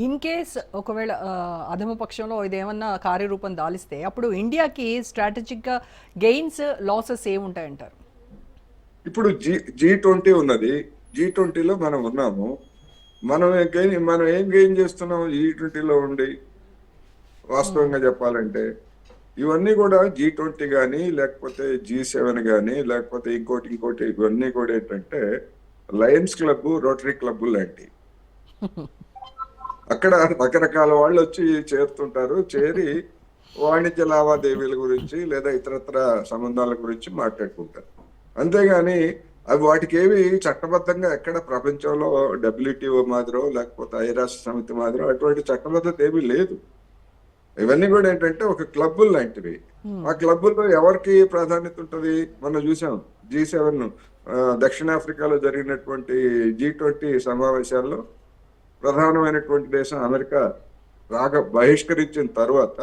In case ఒకవేళ అధమ పక్షంలో ఇదేమన్నా కార్యరూపం దాలిస్తే అప్పుడు ఇండియాకి స్ట్రాటజిక్గా గెయిన్స్ లాసెస్ ఏముంటాయంటారు? ఇప్పుడు G20 ఉన్నది. G20లో మనం ఉన్నాము. మనం ఏం గెయిన్ చేస్తున్నాం G20లో ఉండి, వాస్తవంగా చెప్పాలంటే ఇవన్నీ కూడా G20 కానీ, లేకపోతే G7 కానీ, లేకపోతే ఇంకోటి ఇవన్నీ కూడా ఏంటంటే లయన్స్ క్లబ్, రోటరీ క్లబ్ లాంటి. అక్కడ రకరకాల వాళ్ళు వచ్చి చేరుతుంటారు. చేరి వాణిజ్య లావాదేవీల గురించి లేదా ఇతరత్ర సంబంధాల గురించి మాట్లాడుకుంటారు. అంతేగాని అవి వాటికి ఏవి చట్టబద్ధంగా ఎక్కడ ప్రపంచంలో WTO మాదిరో లేకపోతే ఐరాష్ట్ర సమితి మాదిరో అటువంటి చట్టబద్ధత ఏమీ లేదు. ఇవన్నీ కూడా ఏంటంటే ఒక క్లబ్బులు లాంటివి. ఆ క్లబ్బుల్లో ఎవరికి ప్రాధాన్యత ఉంటుంది? మనం చూసాం G7 దక్షిణాఫ్రికాలో జరిగినటువంటి G20 సమావేశాల్లో ప్రధానమైనటువంటి దేశం అమెరికా బహిష్కరించిన తర్వాత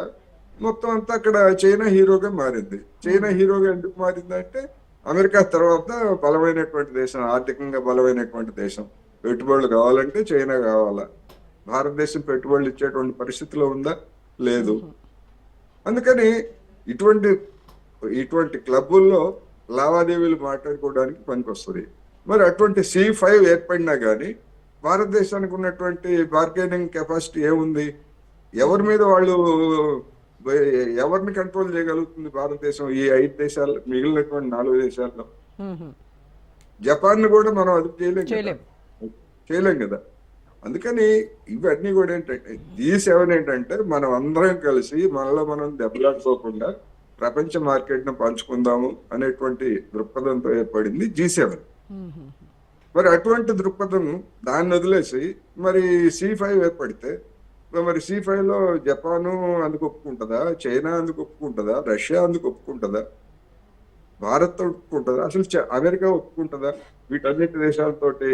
మొత్తం అంతా అక్కడ చైనా హీరోగా మారింది. చైనా హీరోగా ఎందుకు మారిందంటే అమెరికా తర్వాత బలమైనటువంటి దేశం, ఆర్థికంగా బలమైనటువంటి దేశం. పెట్టుబడులు కావాలంటే చైనా కావాలా? భారతదేశం పెట్టుబడులు ఇచ్చేటువంటి పరిస్థితిలో ఉందా? లేదు. అందుకని ఇటువంటి ఇటువంటి క్లబ్బుల్లో లావాదేవీలు మాట్లాడుకోవడానికి పనికొస్తుంది. మరి అటువంటి C5 ఏర్పడినా కానీ భారతదేశానికి ఉన్నటువంటి బార్గెనింగ్ కెపాసిటీ ఏముంది? ఎవరి మీద వాళ్ళు ఎవరిని కంట్రోల్ చేయగలుగుతుంది భారతదేశం? ఈ 5 దేశాలు, మిగిలినటువంటి 4 దేశాల్లో. జపాన్ కూడా మనం అదుపు చేయలేం కదా. అందుకని ఇవన్నీ కూడా ఏంటంటే G7 ఏంటంటే మనం అందరం కలిసి మనలో మనం దెబ్బలాడుకోకుండా ప్రపంచ మార్కెట్ ను పంచుకుందాము అనేటువంటి దృక్పథంతో ఏర్పడింది G7. మరి అటువంటి దృక్పథం దాన్ని వదిలేసి మరి C5 ఏర్పడితే మరి C5లో జపాను అందుకు ఒప్పుకుంటుందా? చైనా అందుకు ఒప్పుకుంటుందా? రష్యా అందుకు ఒప్పుకుంటుందా? భారత్ ఒప్పుకుంటుందా? అసలు అమెరికా ఒప్పుకుంటుందా? వీటన్నిటి దేశాలతోటి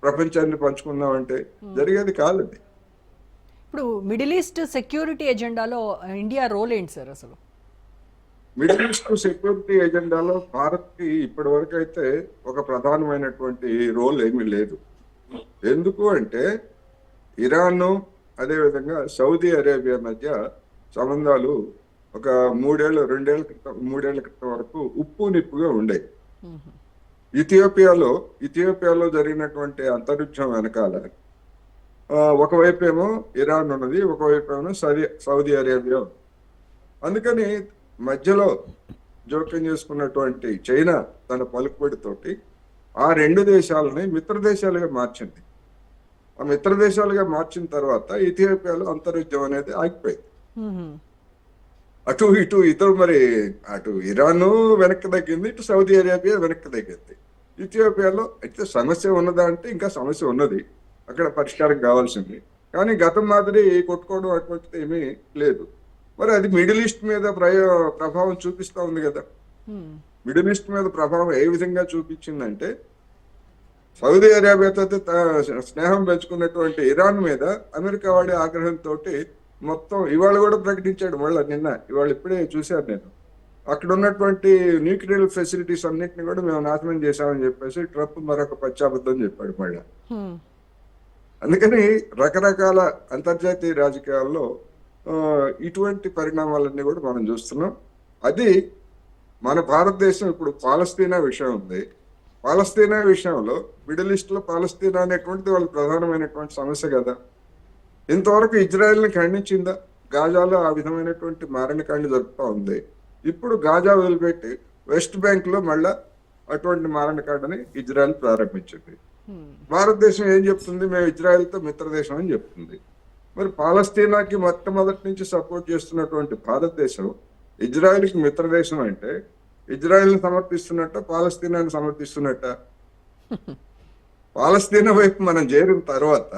ప్రపంచాన్ని పంచుకుందామంటే జరిగేది కాదండి. ఇప్పుడు మిడిల్ ఈస్ట్ సెక్యూరిటీ ఎజెండాలో ఇండియా రోల్ ఏంటి సార్ అసలు? మిడిల్ ఈస్ట్ సెక్యూరిటీ ఎజెండాలో భారత్కి ఇప్పటి వరకు అయితే ఒక ప్రధానమైనటువంటి రోల్ ఏమీ లేదు. ఎందుకు అంటే ఇరాన్ అదేవిధంగా సౌదీ అరేబియా మధ్య సంబంధాలు ఒక 2 ఏళ్ల క్రితం వరకు ఉప్పు నిప్పుగా ఉండేవి. ఇథియోపియాలో జరిగినటువంటి అంతరిక్షం వెనకాల ఒకవైపు ఏమో ఇరాన్ ఉన్నది, ఒకవైపు ఏమో సౌదీ అరేబియా. అందుకని మధ్యలో జోక్యం చేసుకున్నటువంటి చైనా తన పలుకుబడితోటి ఆ 2 దేశాలని మిత్ర దేశాలుగా మార్చింది. ఆ మిత్ర దేశాలుగా మార్చిన తర్వాత ఇథియోపియాలో అంతరిక్షం అనేది ఆగిపోయింది. అటు ఇటు ఇతరు మరి అటు ఇరాన్ వెనక్కి తగ్గింది, ఇటు సౌదీ అరేబియా వెనక్కి తగ్గింది. ఇథియోపియాలో అయితే సమస్య ఉన్నదా అంటే ఇంకా సమస్య ఉన్నది, అక్కడ పరిష్కారం కావాల్సింది. కానీ గతం మాదిరి కొట్టుకోవడం అటువంటిది ఏమీ లేదు. మరి అది మిడిల్ ఈస్ట్ మీద ప్రభావం చూపిస్తా ఉంది కదా. మిడిల్ ఈస్ట్ మీద ప్రభావం ఏ విధంగా చూపించిందంటే సౌదీ అరేబియాతో స్నేహం పెంచుకున్నటువంటి ఇరాన్ మీద అమెరికా వాడి ఆగ్రహంతో మొత్తం ఇవాళ కూడా ప్రకటించాడు. మళ్ళీ ఇవాళ ఇప్పుడే చూశాను నేను, అక్కడ ఉన్నటువంటి న్యూక్లియర్ ఫెసిలిటీస్ అన్నింటినీ కూడా మేము నాశనం చేశామని చెప్పేసి ట్రంప్ మరొక పచ్చాబద్ధం చెప్పాడు మళ్ళీ. అందుకని రకరకాల అంతర్జాతీయ రాజకీయాల్లో ఇటువంటి పరిణామాలన్నీ కూడా మనం చూస్తున్నాం. అది మన భారతదేశం ఇప్పుడు పాలస్తీనా విషయం ఉంది. పాలస్తీనా విషయంలో మిడిల్ ఈస్ట్ లో పాలస్తీనా అనేటువంటిది వాళ్ళ ప్రధానమైనటువంటి సమస్య కదా. ఇంతవరకు ఇజ్రాయెల్ని ఖండించిందా? గాజాలో ఆ విధమైనటువంటి మారణకాండ జరుపుతూ ఉంది. ఇప్పుడు గాజా వదిలిపెట్టి వెస్ట్ బ్యాంక్ లో మళ్ళా అటువంటి మారణకాండని ఇజ్రాయెల్ ప్రారంభించింది. భారతదేశం ఏం చెప్తుంది? మేము ఇజ్రాయెల్తో మిత్రదేశం అని చెప్తుంది. మరి పాలస్తీనాకి మొట్టమొదటి నుంచి సపోర్ట్ చేస్తున్నటువంటి భారతదేశం ఇజ్రాయెల్కి మిత్రదేశం అంటే ఇజ్రాయెల్ని సమర్థిస్తున్నట్ట, పాలస్తీనాని సమర్థిస్తున్నట్ట? పాలస్తీనా వైపు మనం చేరిన తర్వాత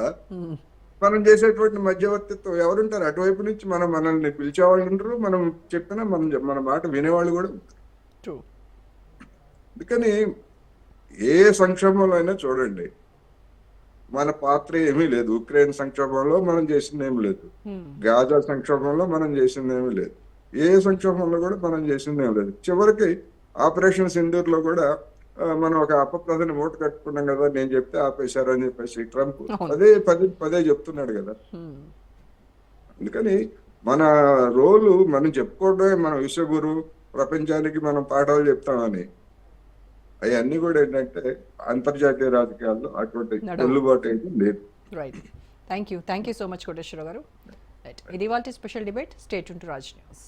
మనం చేసేటువంటి మధ్యవర్తిత్వం ఎవరుంటారు? అటువైపు నుంచి మనల్ని పిలిచేవాళ్ళు ఉంటారు, మనం చెప్పినా మన మాట వినేవాళ్ళు కూడా ఉంటారు. అందుకని ఏ సంక్షోభంలో అయినా చూడండి, మన పాత్ర ఏమీ లేదు. ఉక్రెయిన్ సంక్షోభంలో మనం చేసింది ఏమి లేదు, గాజా సంక్షోభంలో మనం చేసింది ఏమీ లేదు, ఏ సంక్షోభంలో కూడా మనం చేసింది ఏమి లేదు. చివరికి ఆపరేషన్ సింధూర్ లో కూడా మనం ఒక అపప్రదని మూట కట్టుకున్నాం కదా, నేను చెప్తే ఆపేశారు అని చెప్పేసి ట్రంప్ అవును. పదే పదే పదే చెప్తున్నాడు కదా. Hmm. అందుకని మన రోలు మనం చెప్పుకోవడమే మన విశ్వగురు, ప్రపంచానికి మనం పాఠాలు చెప్తామని. అవన్నీ కూడా ఏంటంటే అంతర్జాతీయ రాజకీయాల్లో అటువంటి నడవవు. చెల్లుబాటు అయితే లేదు. Right. Thank you so much Koteswara గారు. రైట్, ఇది వాళ్ళ special debate. Stay tune to Raj news.